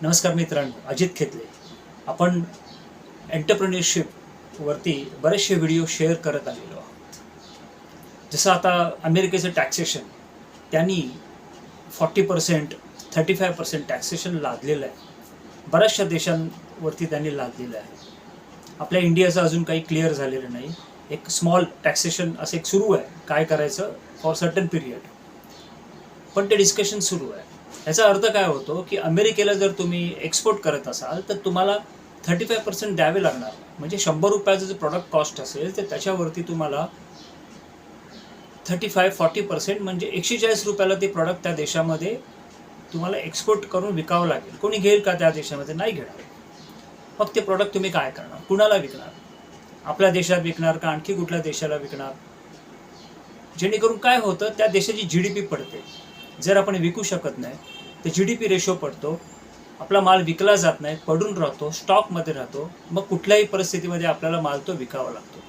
नमस्कार मित्रांनो, अजित खेतले. आपण एंटरप्रेन्योरशिपवरती बरेचसे व्हिडिओ शेअर करत आलेलो आहोत. जसं आता अमेरिकेचं टॅक्सेशन त्यांनी 40%, 35% टॅक्सेशन लादलेलं आहे. बऱ्याचशा देशांवरती त्यांनी लादलेलं आहे. आपल्या इंडियाचं अजून काही क्लिअर झालेलं नाही. एक स्मॉल टॅक्सेशन असं एक सुरू आहे, काय करायचं फॉर सर्टन पिरियड, पण ते डिस्कशन सुरू आहे. याचा अर्थ काय होतो की अमेरिकेला जर तुम्ही एक्सपोर्ट करत असाल तर तुम्हाला 35% द्यावे लागणार. म्हणजे 100 रुपयाचं जे प्रॉडक्ट कॉस्ट असेल तर त्याच्यावरती तुम्हाला 35-40% म्हणजे 140 रुपयाला ते प्रॉडक्ट त्या देशामध्ये तुम्हाला एक्सपोर्ट करून विकावं लागेल. कोणी घेईल का त्या देशामध्ये? नाही घेणार. मग ते प्रॉडक्ट तुम्ही काय करणार? कुणाला विकणार? आपल्या देशात विकणार का आणखी कुठल्या देशाला विकणार? जेणेकरून काय होतं, त्या देशाची GDP पडते. जर आपण विकू शकत नाही तर GDP रेशो पडतो, आपला माल विकला जात नाही, पडून राहतो, स्टॉकमध्ये राहतो. मग कुठल्याही परिस्थितीमध्ये आपल्याला माल तो विकावा लागतो.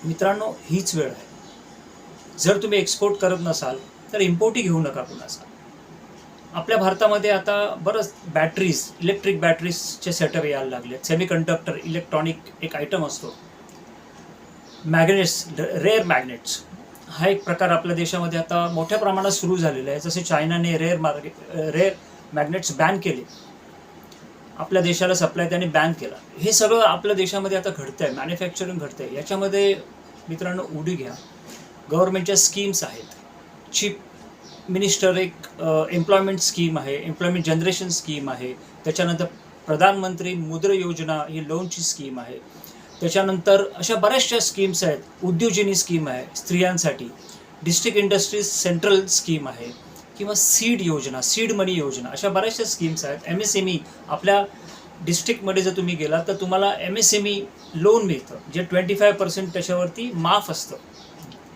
मित्रांनो, हीच वेळ आहे. जर तुम्ही एक्सपोर्ट करत नसाल तर इम्पोर्टही घेऊ नका कुणाचा. आपल्या भारतामध्ये आता बरंच बॅटरीज, इलेक्ट्रिक बॅटरीजचे सेटअप यायला लागले. सेमीकंडक्टर इलेक्ट्रॉनिक एक आयटम असतो, मॅग्नेट्स, रेअर मॅग्नेट्स, हा एक प्रकार आपल्या देशामध्ये आता मोठ्या प्रमाणात सुरू झालेला आहे. जसे चायनाने रेअर मॅग्नेट्स बॅन केले, आपल्या देशाला सप्लाय त्यांनी बॅन केला. हे सगळं आपल्या देशामध्ये आता घडतं आहे, मॅन्युफॅक्चरिंग घडतं आहे. याच्यामध्ये मित्रांनो उडी घ्या. गव्हर्नमेंटच्या स्कीम्स आहेत. चीफ मिनिस्टर एक एम्प्लॉयमेंट स्कीम आहे, एम्प्लॉयमेंट जनरेशन स्कीम आहे. त्याच्यानंतर प्रधानमंत्री मुद्रा योजना ही लोनची स्कीम आहे. त्याच्यानंतर अशा बऱ्याचशा स्कीम्स आहेत. उद्योजनी स्कीम आहे स्त्रियांसाठी, डिस्ट्रिक्ट इंडस्ट्रीज सेंट्रल स्कीम आहे, किंवा सीड योजना, सीड मनी योजना, अशा बऱ्याचशा स्कीम्स आहेत. MSME, आपल्या डिस्ट्रिक्टमध्ये जर तुम्ही गेला तर तुम्हाला MSME लोन मिळतं, जे 25% त्याच्यावरती माफ असतं.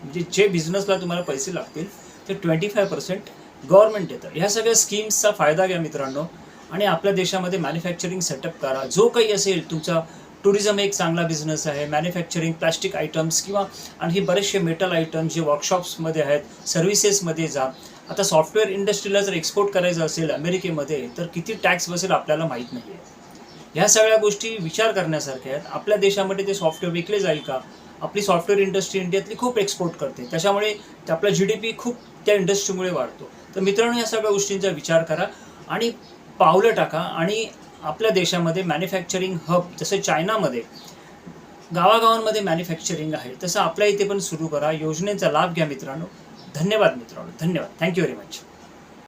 म्हणजे जे बिझनेसला तुम्हाला पैसे लागतील ते 25% गव्हर्नमेंट देतं. ह्या सगळ्या स्कीम्सचा फायदा घ्या मित्रांनो, आणि आपल्या देशामध्ये मॅन्युफॅक्चरिंग सेटअप करा. जो काही असेल तुमचा, टुरिझम एक चांगला बिझनेस आहे, मॅन्युफॅक्चरिंग, प्लास्टिक आयटम्स किंवा आणखी बरेचसे मेटल आयटम्स जे वर्कशॉप्समध्ये आहेत, सर्व्हिसेसमध्ये जा. आता सॉफ्टवेअर इंडस्ट्रीला जर एक्सपोर्ट करायचं असेल अमेरिकेमध्ये तर किती टॅक्स बसेल आपल्याला माहीत नाही आहे. ह्या सगळ्या गोष्टी विचार करण्यासारख्या आहेत. आपल्या देशामध्ये ते सॉफ्टवेअर विकले जाईल का? आपली सॉफ्टवेअर इंडस्ट्री इंडियातली खूप एक्सपोर्ट करते, त्याच्यामुळे आपला GDP खूप त्या इंडस्ट्रीमुळे वाढतो. तर मित्रांनो, या सगळ्या गोष्टींचा विचार करा आणि पावलं टाका, आणि आपल्या देशामध्ये मॅन्युफॅक्चरिंग हब, जसं चायनामध्ये गावागावांमध्ये मॅन्युफॅक्चरिंग आहे, तसं आपल्या इथे पण सुरू करा. योजनेचा लाभ घ्या मित्रांनो. धन्यवाद मित्रांनो, धन्यवाद. Thank you very much.